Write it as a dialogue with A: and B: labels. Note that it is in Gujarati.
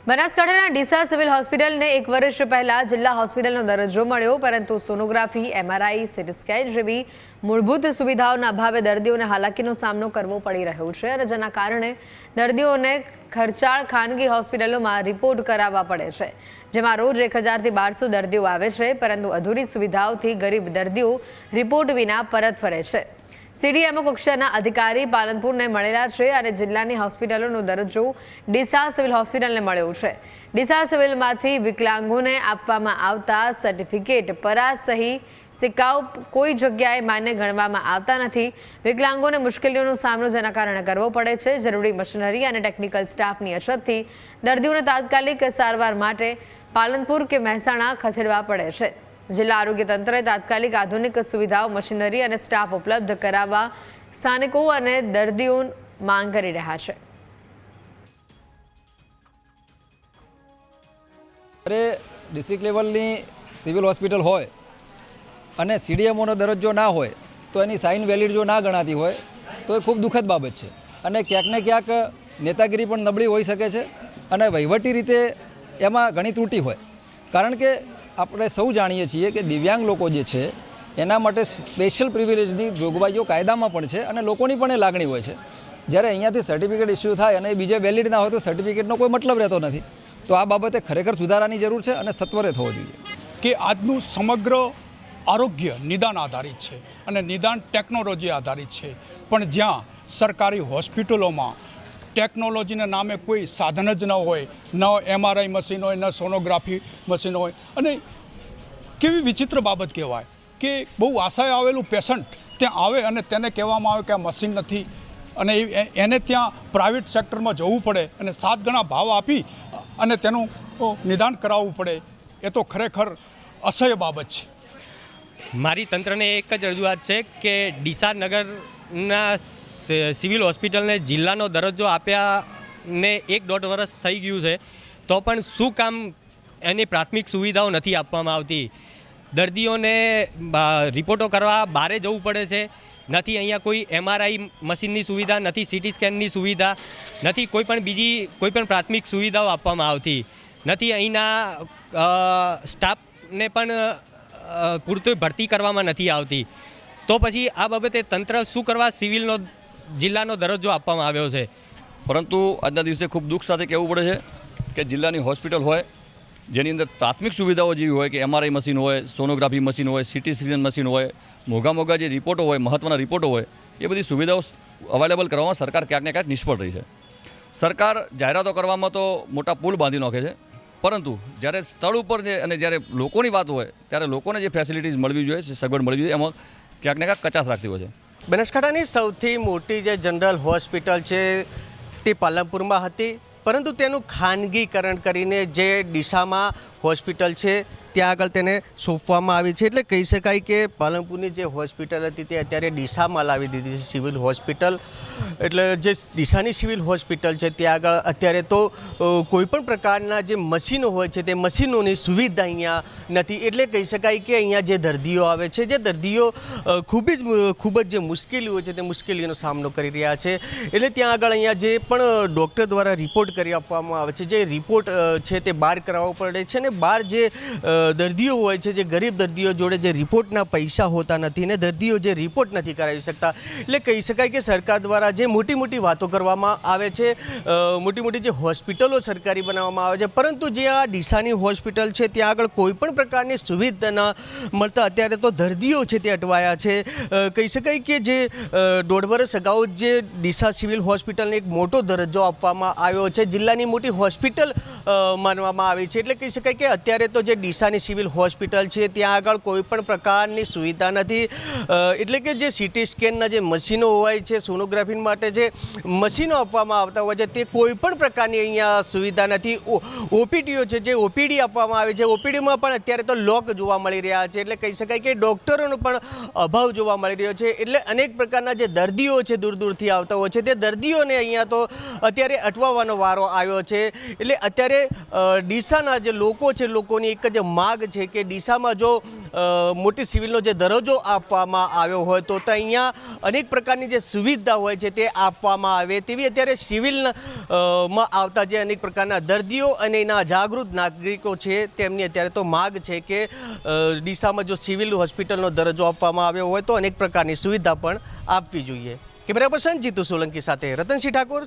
A: બનાસકાંઠાના ડીસા સિવિલ હોસ્પિટલને 1 વર્ષ પહેલા જિલ્લા હોસ્પિટલનો દરજ્જો મળ્યો, પરંતુ સોનોગ્રાફી, એમઆરઆઈ, સીટી સ્કેન જેવી મૂળભૂત સુવિધાઓના અભાવે દર્દીઓને હાલાકીનો સામનો કરવો પડી રહ્યો છે અને જેના કારણે દર્દીઓને ખર્ચાળ ખાનગી હોસ્પિટલોમાં રિપોર્ટ કરાવવા પડે છે, જેમાં રોજ 1000 થી 1200 દર્દીઓ આવે છે, પરંતુ અધૂરી સુવિધાઓથી ગરીબ દર્દીઓ રિપોર્ટ વિના પરત ફરે છે। सीडीएमओ कक्षाના અધિકારી પાલનપુરને મળેલા છે અને જિલ્લાની હોસ્પિટલોનો દરજ્જો ડીસા સિવિલ હોસ્પિટલને મળ્યો છે। ડીસા સિવિલમાંથી વિકલાંગોને આપવામાં આવતા સર્ટિફિકેટ, પરાસહી, સિક્કાઓ કોઈ જગ્યાએ માન્ય ગણવામાં આવતા નથી। વિકલાંગોને મુશ્કેલીઓનો સામનો જેના કારણે કરવો પડે છે। જરૂરી મશીનરી અને ટેકનિકલ સ્ટાફની અછતથી દર્દીઓને તાત્કાલિક સારવાર માટે પાલનપુર કે મહેસાણા ખસેડવા પડે છે। जिला आरोग्य तंत्रे तात्कालिक आधुनिक सुविधाओं, मशीनरी और स्टाफ उपलब्ध करावा स्थानिकों और दर्दियों मांग करी रह्या छे।
B: अरे डिस्ट्रिक्ट लेवलनी सिविल होस्पिटल होय अने सीडीएमओनो दरज्जो ना होय तो एनी साइन वेलिड जो ना गणाती होय तो खूब दुखद बाबत छे अने क्यांक ने क्यांक नेतागिरी पण नबળી होई शके छे अने वहीवटी रीते एमां घणी त्रुटि होय। कारण के આપણે સૌ જાણીએ છીએ કે દિવ્યાંગ લોકો જે છે એના માટે સ્પેશિયલ પ્રિવિલેજની જોગવાઈઓ કાયદામાં પણ છે અને લોકોની પણ એ લાગણી હોય છે। જ્યારે અહીંયાથી સર્ટિફિકેટ ઇસ્યુ થાય અને બીજે વેલિડ ના હોય તો સર્ટિફિકેટનો કોઈ મતલબ રહેતો નથી। તો આ બાબતે ખરેખર સુધારાની જરૂર છે અને સત્વરે થવો જોઈએ
C: કે આજનું સમગ્ર આરોગ્ય નિદાન આધારિત છે અને નિદાન ટેકનોલોજી આધારિત છે, પણ જ્યાં સરકારી હોસ્પિટલોમાં ટેકનોલોજીના નામે કોઈ સાધન જ ન હોય, ન એમઆરઆઈ મશીન હોય, ન સોનોગ્રાફી મશીન હોય, અને કેવી વિચિત્ર બાબત કહેવાય કે બહુ આશાએ આવેલું પેશન્ટ ત્યાં આવે અને તેને કહેવામાં આવે કે આ મશીન નથી અને એને ત્યાં પ્રાઇવેટ સેક્ટરમાં જવું પડે અને 7 ગણા ભાવ આપી અને તેનું નિદાન કરાવવું પડે। એ તો ખરેખર અસહ્ય બાબત છે।
D: મારી તંત્રને એક જ રજૂઆત છે કે ડીસા નગરના સિવિલ હોસ્પિટલને જિલ્લાનો દરજ્જો આપ્યાને 1-1.5 વર્ષ થઈ ગયું છે, તો પણ શું કામ એની પ્રાથમિક સુવિધાઓ નથી આપવામાં આવતી? દર્દીઓને રિપોર્ટો કરવા બહારે જવું પડે છે। નથી અહીંયા કોઈ એમઆરઆઈ મશીનની સુવિધા, નથી સીટી સ્કેનની સુવિધા, નથી કોઈ પણ બીજી કોઈ પણ પ્રાથમિક સુવિધાઓ આપવામાં આવતી નથી। અહીંના સ્ટાફને પણ પૂરતી ભરતી કરવામાં નથી આવતી। તો પછી આ બાબતે તંત્ર શું કરવા સિવિલનો જિલ્લાનો દરજ્જો આપવામાં આવ્યો છે?
E: પરંતુ આજના દિવસે ખૂબ દુઃખ સાથે કહેવું પડે છે કે જિલ્લાની હોસ્પિટલ હોય જેની અંદર પ્રાથમિક સુવિધાઓ જેવી હોય કે એમઆરઆઈ મશીન હોય, સોનોગ્રાફી મશીન હોય, સીટી સ્કેન મશીન હોય, મોંઘા જે રિપોર્ટો હોય, મહત્ત્વના રિપોર્ટો હોય, એ બધી સુવિધાઓ અવેલેબલ કરવામાં સરકાર ક્યાંક ને ક્યાંક નિષ્ફળ રહી છે। સરકાર જાહેરાતો કરવામાં તો મોટા પુલ બાંધી નાખે છે, પરંતુ જ્યારે સ્થળ ઉપર છે અને જ્યારે લોકોની વાત હોય ત્યારે લોકોને જે ફેસિલિટીઝ મળવી જોઈએ, જે સગવડ મળવી જોઈએ, એમાં ક્યાંક ને ક્યાંક કચાશ રાખતી હોય છે।
F: બનાસકાંઠાની સૌથી મોટી જે જનરલ હોસ્પિટલ છે તે પાલનપુરમાં હતી, પરંતુ તેનું ખાનગીકરણ કરીને જે ડીસામાં હોસ્પિટલ છે ત્યાં આગળ તેને સોંપવામાં આવી છે। એટલે કહી શકાય કે પાલનપુરની જે હોસ્પિટલ હતી તે અત્યારે ડીસામાં લાવી દીધી છે સિવિલ હોસ્પિટલ। એટલે જે ડીસાની સિવિલ હોસ્પિટલ છે ત્યાં આગળ અત્યારે તો કોઈપણ પ્રકારના જે મશીનો હોય છે તે મશીનોની સુવિધા અહીંયા નથી। એટલે કહી શકાય કે અહીંયા જે દર્દીઓ આવે છે, જે દર્દીઓ ખૂબ જ જે મુશ્કેલીઓ છે તે મુશ્કેલીઓનો સામનો કરી રહ્યા છે। એટલે ત્યાં આગળ અહીંયા જે પણ ડૉક્ટર દ્વારા રિપોર્ટ કરી આપવામાં આવે છે, જે રિપોર્ટ છે તે બહાર કરાવવો પડે છે અને બહાર જે દર્દીઓ હોય છે, જે ગરીબ દર્દીઓ જોડે જે રિપોર્ટના પૈસા હોતા નથી ને દર્દીઓ જે રિપોર્ટ નથી કરાવી શકતા। એટલે કહી શકાય કે સરકાર દ્વારા જે મોટી મોટી વાતો કરવામાં આવે છે, મોટી મોટી જે હોસ્પિટલો સરકારી બનાવવામાં આવે છે, પરંતુ જે આ ડીસાની હોસ્પિટલ છે ત્યાં આગળ કોઈ પણ પ્રકારની સુવિધા ન મળતા અત્યારે તો દર્દીઓ છે તે અટવાયા છે। કહી શકાય કે જે 1.5 વર્ષ અગાઉ જે ડીસા સિવિલ હોસ્પિટલને એક મોટો દરજ્જો આપવામાં આવ્યો છે, જિલ્લાની મોટી હોસ્પિટલ માનવામાં આવી છે। એટલે કહી શકાય કે અત્યારે તો જે ડીસા સિવિલ હોસ્પિટલ છે ત્યાં આગળ કોઈ પણ પ્રકારની સુવિધા નથી। એટલે કે જે સીટી સ્કેનના જે મશીનો હોય છે, સોનોગ્રાફી માટે જે મશીનો આપવામાં આવતા હોય છે તે કોઈ પણ પ્રકારની અહીંયા સુવિધા નથી। ઓપીડીઓ છે, જે ઓપીડી આપવામાં આવે છે, ઓપીડીમાં પણ અત્યારે તો લોક જોવા મળી રહ્યા છે। એટલે કહી શકાય કે ડૉક્ટરોનો પણ અભાવ જોવા મળી રહ્યો છે। એટલે અનેક પ્રકારના જે દર્દીઓ છે દૂર દૂરથી આવતા હોય છે તે દર્દીઓને અહીંયા તો અત્યારે અટવાવાનો વારો આવ્યો છે। એટલે અત્યારે ડીસાના જે લોકો છે, લોકોની એક જ માગ છે કે ડીસામાં જો મોટી સિવિલનો જે દરજ્જો આપવામાં આવ્યો હોય તો અહીંયા અનેક પ્રકારની જે સુવિધા હોય છે તે આપવામાં આવે તેવી અત્યારે સિવિલમાં આવતા જે અનેક પ્રકારના દર્દીઓ અને એના જાગૃત નાગરિકો છે તેમની અત્યારે તો માગ છે કે ડીસામાં જો સિવિલ હોસ્પિટલનો દરજ્જો આપવામાં આવ્યો હોય તો અનેક પ્રકારની સુવિધા પણ આપવી જોઈએ. કેમેરા પર્સન જીતુ સોલંકી સાથે રતનસિંહ ઠાકોર.